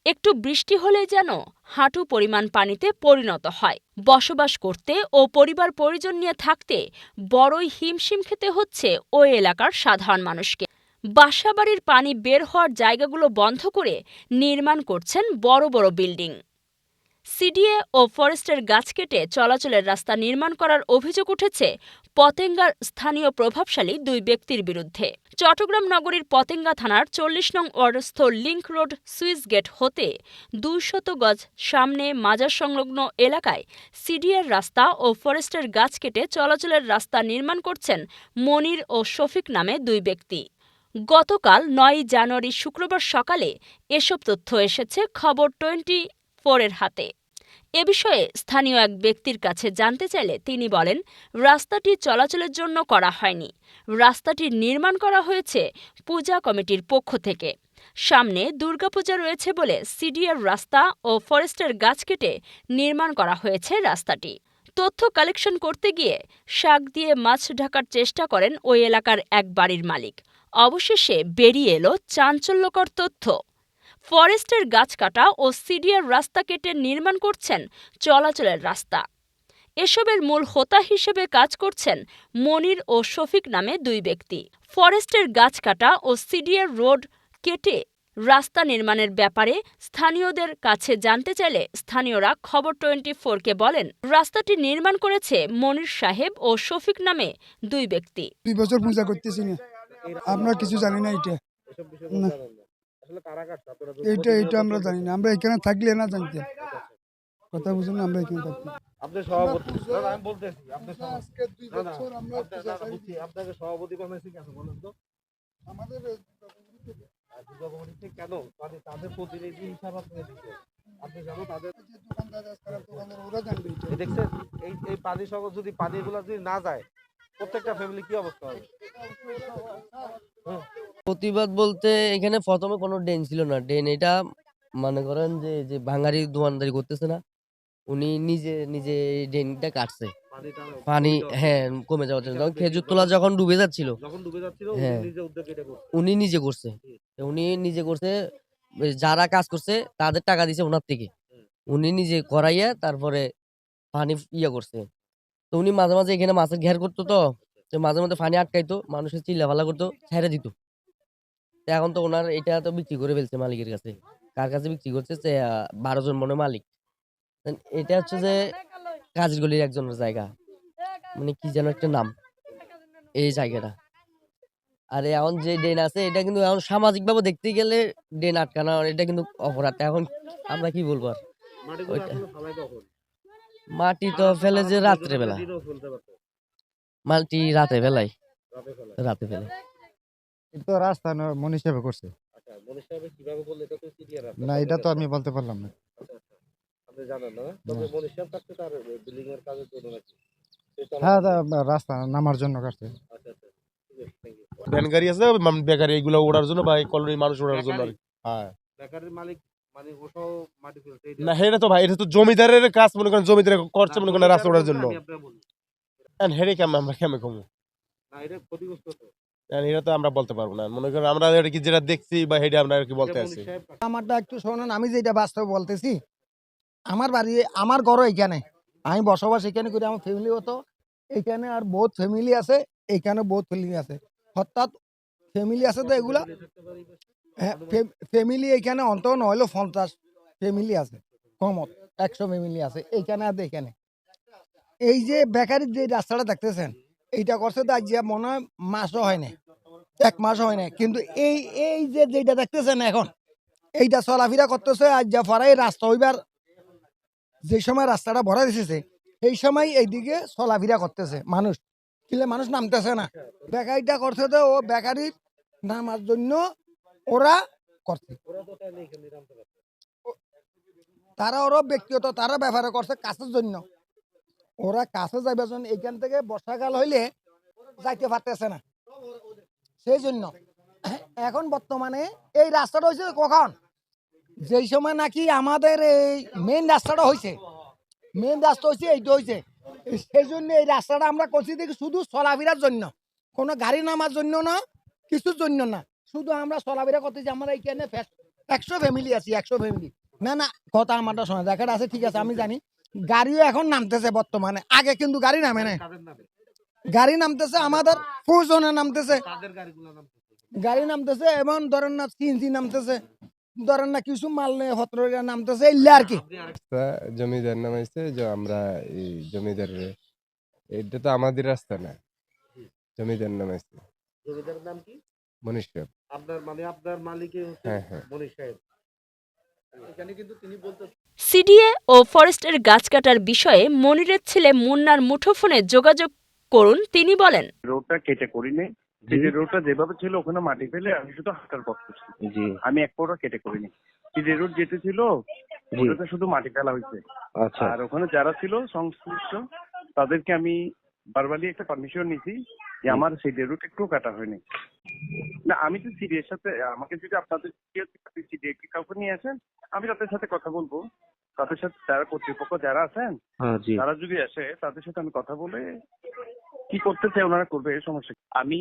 একটু বৃষ্টি হলেই যেন হাঁটু পরিমাণ পানিতে পরিণত হয়। বসবাস করতে ও পরিবার পরিজন নিয়ে থাকতে বড়ই হিমশিম খেতে হচ্ছে ওই এলাকার সাধারণ মানুষকে। বাসাবাড়ির পানি বের হওয়ার জায়গাগুলো বন্ধ করে নির্মাণ করছেন বড় বড় বিল্ডিং। সিডিএ ও ফরেস্টের গাছ কেটে চলাচলের রাস্তা নির্মাণ করার অভিযোগ উঠেছে পতেঙ্গার স্থানীয় প্রভাবশালী দুই ব্যক্তির বিরুদ্ধে। চট্টগ্রাম নগরীর পতেঙ্গা থানার ৪০ নং ওয়ার্ডস্থ লিংক রোড সুইচ গেট হতে ২০০ গজ সামনে মাজার সংলগ্ন এলাকায় সিডিএর রাস্তা ও ফরেস্টের গাছ কেটে চলাচলের রাস্তা নির্মাণ করছেন মনির ও শফিক নামে দুই ব্যক্তি। গতকাল ৯ জানুয়ারি শুক্রবার সকালে এসব তথ্য এসেছে খবর 24-এর হাতে। এ বিষয়ে স্থানীয় এক ব্যক্তির কাছে জানতে চাইলে তিনি বলেন, রাস্তাটি চলাচলের জন্য করা হয়নি, রাস্তাটি নির্মাণ করা হয়েছে পূজা কমিটির পক্ষ থেকে। সামনে দুর্গাপূজা রয়েছে বলে সিডিআর রাস্তা ও ফরেস্টের গাছ কেটে নির্মাণ করা হয়েছে রাস্তাটি। তথ্য কালেকশন করতে গিয়ে শাক দিয়ে মাছ ঢাকার চেষ্টা করেন ওই এলাকার এক বাড়ির মালিক। অবশেষে বেরিয়ে এলো চাঞ্চল্যকর তথ্য। ফরেস্টের গাছ কাটা ও সিডিআর রাস্তা কেটে নির্মাণ করছেন চলাচলের রাস্তা। এসবের মূল হোতা হিসেবে কাজ করছেন মনির ও শফিক নামে দুই ব্যক্তি। ফরেস্টের গাছ কাটা ও সিডিআর রোড কেটে রাস্তা নির্মাণের ব্যাপারে স্থানীয়দের কাছে জানতে চাইলে স্থানীয়রা খবর 24-কে বলেন, রাস্তাটি নির্মাণ করেছে মনির সাহেব ও শফিক নামে দুই ব্যক্তি। 2 বছর পূজা করতেছি না, আমরা কিছু জানি না। এটা আমরা জানি না, আমরা এখানে থাকলে না জানতাম। কথা বুঝুন, আমরা এখানে থাকি। আপনার সভাপতি আমি বলতেছি আজকে 2 বছর আমরা আপনাকে সভাপতি বানাইছি কেন বলেন তো? আমাদের কেন তাদের প্রতিনিধি হিসাবে আপনি জানো তাদের ওরা জানবে। দেখছেন এই পানি সহ যদি পানিগুলো যদি না যায় প্রত্যেকটা ফ্যামিলি কি অবস্থা হবে? প্রতিবাদ বলতে এখানে প্রথমে কোনো ড্রেন ছিল না। ড্রেন এটা মনে করেন যে ভাঙারি দোকানদারি করতেছে না, উনি নিজে নিজে এই ড্রেনটা কাটছে পানি কমে যাওয়ার জন্য। যখন খেজুর তোলা যখন ডুবে যাচ্ছিল হ্যাঁ উনি নিজে করছে। উনি নিজে করছে, যারা কাজ করছে তাদের টাকা দিছে ওনার থেকে, উনি নিজে করাইয়া তারপরে পানি করছে। তো উনি মাঝে মাঝে এখানে মাছের ঘের করতো, তো মাঝে মাঝে পানি আটকাইতো, মানুষের চিল্লাফাল্লা করতো, ছেড়ে দিত। এখন তো ওনার এটা তো বিক্রি করে ফেলছে মালিকের কাছে। কার কাছে বিক্রি করছে? 12 জন মনে মালিক। এটা হচ্ছে যে কাজীরগলির একজনের জায়গা, মানে কি যেন একটা নাম এই জায়গাটা। আর এখন যে ড্রেন আছে এটা কিন্তু এখন সামাজিক ভাবে দেখতে গেলে ড্রেন আটকানো এটা কিন্তু অপরাধ। এখন আমরা কি বলবো আর, মাটি তো ফেলে যে রাত্রে বেলা, মাটি রাতে বেলায় রাতে ফেলে। এটা তো রাস্তা না, মনীষ সাহেব করছে। না এটা তো আমি বলতে পারলাম না। হ্যাঁ রাস্তা নামার জন্য কাটছে। ভ্যান গাড়ি আছে, বেকারি এগুলো ওড়ার জন্য বা এই কলোনির মানুষ ওড়ার জন্য। হ্যাঁ না হেরে তো ভাই, এটা তো জমিদারের কাজ, মনে করেন জমিদার করছে মনে করেন রাস্তা ওড়ার জন্য। হেরে কেমন আমরা কেমন কমু এটা তো আমরা বলতে পারবো না। মনে করেন আমরা কি যেটা দেখছি বা হেডে আমরা কি বলতে আছি। আমারটা একটু শোনেন, আমি যেটা বাস্তব বলতেছি, আমার বাড়ি আমার ঘর এখানে, আমি বসবাস এখানে করি, আমার ফ্যামিলি হতো এখানে, আর বহুত ফ্যামিলি আছে এখানে, বহুত ফ্যামিলি আছে, অর্থাৎ ফ্যামিলি আছে। তো এগুলা ফ্যামিলি এখানে অন্তত নইলেও 50 ফ্যামিলি আছে, কমত 100 ফ্যামিলি আছে এইখানে। আর এখানে এই যে বেকারির যে রাস্তাটা দেখতেছেন, এইটা করছে তো আজ মনে হয় মাসও হয় না, 1 মাস হয় না, কিন্তু এই এই যে যেটা দেখতেছেন এখন, এইটা চলাফেরা করতেছে আজ যা ফরাই রাস্তা হইবার যে সময় রাস্তাটা ভরা দিতেছে, এই সময় এইদিকে চলাফেরা করতেছে মানুষ, কিন্তু মানুষ নামতেছে না। বেকারিটা করছে তো ও বেকারির নামার জন্য ওরা করছে, তারা ওরা ব্যক্তিগত তারা ব্যবহার করছে কাছের জন্য, ওরা কাছে যাইবার জন্য এখান থেকে বর্ষাকাল হইলে যাইতে পারতেছে না। সেই জন্য এখন বর্তমানে এই রাস্তাটা হয়েছে কখন, যেই সময় নাকি আমাদের এই মেইন রাস্তাটা হয়েছে, মেইন রাস্তা হয়েছে এইটা হয়েছে, সেই জন্য এই রাস্তাটা আমরা করছি দেখি শুধু চলাফেরার জন্য, কোনো গাড়ি নামার জন্য না, কিছুর জন্য না, শুধু আমরা চলাফেরা করতেছি। আমরা এইখানে 100 ফ্যামিলি আছে, 100 ফ্যামিলি। না কথা আমারটা শোনা, জায়গাটা আছে ঠিক আছে আমি জানি। গাড়িও এখন নামতেছে বর্তমানে, আগে কিন্তু গাড়ি নামে না। গাড়ি নামতেছে আমাদের ফুজনে নামতেছে, গাড়ি নামতেছে এবং ধরেন না সিএনজি নামতেছে, ধরেন না কিছু মাল নিয়ে হতরইয়া নামতেছে, এগুলো আর কি। জমিদার নামাইছে যে আমরা এই জমিদার, এটা তো আমাদের রাস্তা না, জমিদার নামাইছে। জমিদারের নাম কি? মনীষ সাহেব। আপনার মালিকে হচ্ছে হ্যাঁ। মনীষ সাহেব। এখানে কিন্তু তিনি বলতে সিডিএ ও ফরেস্টের গাছ কাটার বিষয়ে মনিরের ছেলে মুন্নার মুঠোফোনে যোগাযোগ করুন। তিনি বলেন, রোডটা কেটে করিনি, যে রোডটা যেভাবে ছিল ওখানে মাটি ফেলে আমি শুধু হাঁটার পথ করছি। আমি এক ফোঁটা কেটে করিনি। যে রোড যেতে ছিল ওটাতে শুধু মাটি ফেলা হয়েছে। আর ওখানে যারা ছিল সংশ্লিষ্ট তাদেরকে আমি বারবারই একটা পারমিশন নিয়েছি যে আমার সেই রুট একটু কাটা হয়নি। না আমি তো সিডিএর সাথে, আমাকে যদি আপনাদের সিডিএ কাউকে নিয়ে আসেন আমি তাদের সাথে কথা বলবো, তাদের সাথে যারা কর্তৃপক্ষ যারা আছেন তারা যদি আসে তাদের সাথে আমি কথা বলে কি করতে চাই ওনারা করবে, এই সমস্যা। আমি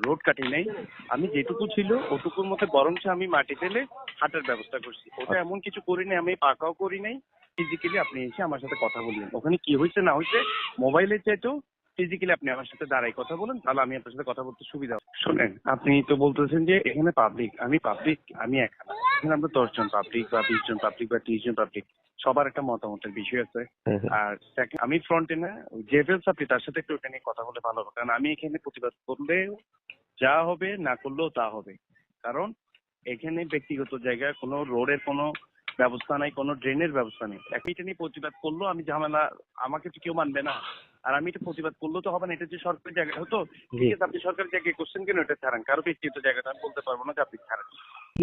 রোড কাটি নাই, আমি যেটুকু ছিল ওটুকুর মধ্যে বরঞ্চ আমি মাটি ফেলে হাঁটার ব্যবস্থা করছি। ওটা এমন কিছু করি নাই, আমি পাকাও করি নাই। ফিজিক্যালি আপনি এসে আমার সাথে কথা বলবেন, ওখানে কি হয়েছে না হয়েছে মোবাইলের চাইতেও ফিজিক্যালি আপনি আমার সাথে দাঁড়াই কথা বলেন, তাহলে আমি আপনার সাথে কথা বলতে সুবিধা। শোনেন, আপনি তো বলতেছেন যে এখানে পাবলিক, আমি একা না, এখানে আমরা 10 জন পাবলিক বা 20 জন পাবলিক বা 30 জন পাবলিক, সবার একটা মতামতের বিষয় আছে। আর আমি ফ্রন্টে না, জেফেলস আপনি তার সাথে একটু এখানে কথা বলে ভালো হবে, কারণ আমি এখানে প্রতিবাদ করলে যা হবে, না করলেও তা হবে। কারণ এখানে ব্যক্তিগত জায়গায় কোনো রোডের কোনো ব্যবস্থা নাই, কোনো ড্রেনের ব্যবস্থা নেই। এটা নিয়ে প্রতিবাদ করলেও আমি ঝামেলা, আমাকে তো কেউ মানবে না। আর আমি এটা প্রতিবাদ করলেও তো হবে না, এটা যে সরকারি জায়গা হতো, ঠিক আছে আপনি সরকারি জায়গায় করছেন কেন, এটা ছাড়ান। কারো ব্যক্তিগত জায়গাটা আমি বলতে পারবো না যে আপনি ছাড়ান।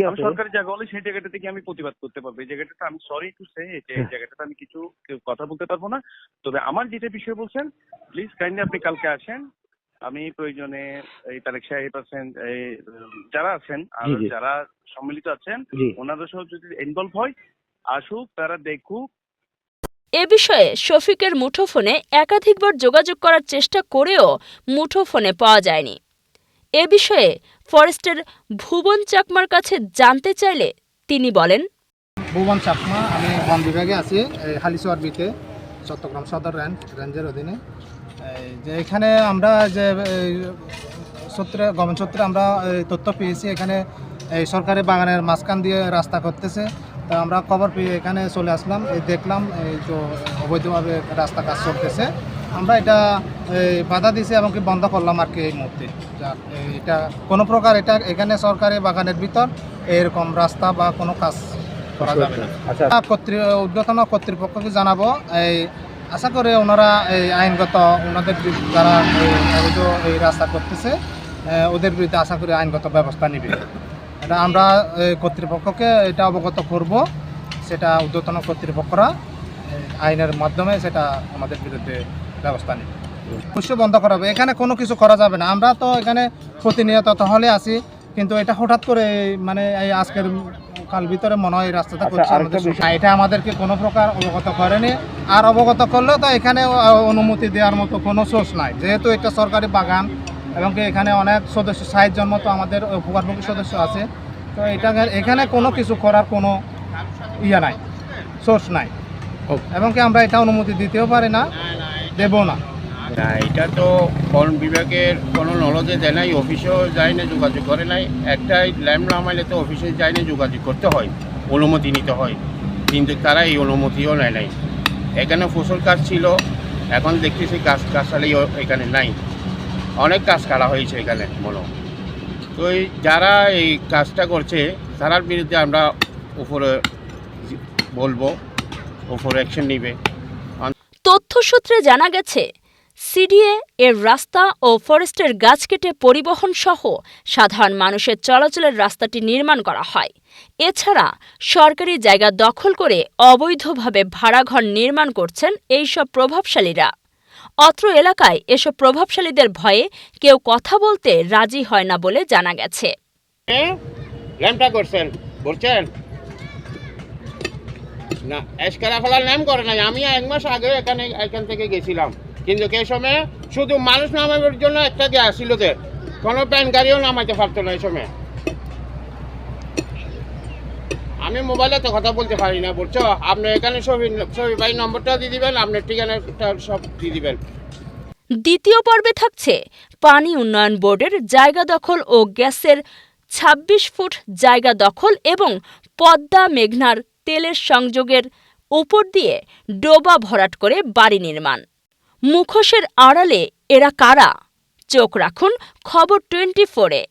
আমি সরকারি জায়গা হলে সেই জায়গাটা থেকে আমি প্রতিবাদ করতে পারবো। এই জায়গাটা আমি সরি টু সে, এই জায়গাটাতে আমি কিছু কথা বলতে পারবো না। তবে আমার যেটা বিষয় বলছেন, প্লিজ কাইন্ডলি আপনি কালকে আসেন। আমি প্রয়োজনে এই তারেক সাহেব আছেন, যারা আছেন আর যারা সম্মিলিত আছেন ওনাদের সহ যদি ইনভলভ হয়, আসুক, তারা দেখুক। এ বিষয়ে শফিকের মুঠোফোনে একাধিকবার যোগাযোগ করার চেষ্টা করেও মুঠোফোনে পাওয়া যায়নি। এ বিষয়ে ফরেস্টের ভুবন চাকমার কাছে জানতে চাইলে তিনি বলেন, ভুবন চাকমা, আমি বন বিভাগে আছি হালিশোয়ারবিতে, চট্টগ্রাম সদর রেঞ্জের অধীনে। যে এখানে আমরা যে গভর্নমেন্ট সূত্রে আমরা তথ্য পেয়েছি, এখানে এই সরকারি বাগানের মাঝখান দিয়ে রাস্তা করতেছে। তো আমরা খবর পেয়ে এখানে চলে আসলাম, দেখলাম এই তো অবৈধভাবে রাস্তা কাজ চলতেছে। আমরা এটা বাধা দিয়েছি এবং কি বন্ধ করলাম আর কি এই মুহূর্তে। এটা কোনো প্রকার এটা এখানে সরকারি বাগানের ভিতর এরকম রাস্তা বা কোনো কাজ করা যাবে না। ঊর্ধ্বতন কর্তৃপক্ষকে জানাবো, এই আশা করে ওনারা এই আইনগত ওনাদের যারা এই রাস্তা করতেছে ওদের বিরুদ্ধে আশা করি আইনগত ব্যবস্থা নেবে। এটা আমরা কর্তৃপক্ষকে এটা অবগত করব, সেটা ঊর্ধ্বতন কর্তৃপক্ষরা আইনের মাধ্যমে সেটা আমাদের বিরুদ্ধে ব্যবস্থা নেবে। অবশ্যই বন্ধ করা হবে, এখানে কোনো কিছু করা যাবে না। আমরা তো এখানে প্রতিনিয়ত হলে আসি, কিন্তু এটা হঠাৎ করে মানে এই আজকের কাল ভিতরে মনে হয় এই রাস্তাটা করছে এটা আমাদেরকে কোনো প্রকার অবগত করেনি। আর অবগত করলেও তো এখানে অনুমতি দেওয়ার মতো কোনো সোর্স নাই, যেহেতু এটা সরকারি বাগান এবং এখানে অনেক সদস্য 60 জন মতো আমাদের উপকারভোগী সদস্য আছে। তো এখানে কোনো কিছু করার কোনো নাই, সোর্স নাই, এবং কি আমরা এটা অনুমতি দিতেও পারি না, দেব না। এটা তো বন বিভাগের কোনো নলেজে দেয় নাই, অফিসেও যায় না, যোগাযোগ করে নাই। একটাই ল্যাম্প নামাইলে তো অফিসে যায় না, যোগাযোগ করতে হয়, অনুমতি নিতে হয়, কিন্তু তারা এই অনুমতিও নেয় নাই। এখানে ফসল গাছ ছিল, এখন দেখতেছি গাছালি এখানে নাই, অনেক গাছ কাটা হয়েছে এখানে মনে। তো যারা এই কাজটা করছে তার বিরুদ্ধে আমরা উপরে বলবো, উপরে অ্যাকশন নিবে। তথ্যসূত্রে জানা গেছে, সিডিএ এর রাস্তা ও ফরেস্টের গাছ কেটে পরিবহন সহ সাধারণ মানুষের চলাচলের রাস্তাটি নির্মাণ করা হয়। এছাড়া সরকারি জায়গা দখল করে অবৈধভাবে ভাড়াঘর নির্মাণ করছেন এইসব প্রভাবশালীরা। অত্র এলাকায় এসব প্রভাবশালীদের ভয়ে কেউ কথা বলতে রাজি হয় না বলে জানা গেছে। ল্যাম্পটা করছেন বলছেন না, এসকারা ফেলার নাম করে নাই। আমি 1 মাস আগে এখান থেকে গেছিলাম, কিন্তু এই সময় শুধু মানুষ নামানোর জন্য একটা যে আসছিল, যে কোনো প্যান গাড়িও নামাইতে পারতো না এই সময়। আমি মোবাইলে তো কথা বলতে পারি না, বুঝছো? আপনি এখানে সবই ভাই নম্বরটা দিয়ে দিবেন, আপনার ঠিকানাটা সব দিয়ে দিবেন। দ্বিতীয় পর্বে থাকছে পানি উন্নয়ন বোর্ডের জায়গা দখল ও গ্যাসের ২৬ ফুট জায়গা দখল এবং পদ্মা মেঘনার তেলের সংযোগের উপর দিয়ে ডোবা ভরাট করে বাড়ি নির্মাণ। মুখোশের আড়ালে এরা কারা? চোখ রাখুন খবর 24-এ।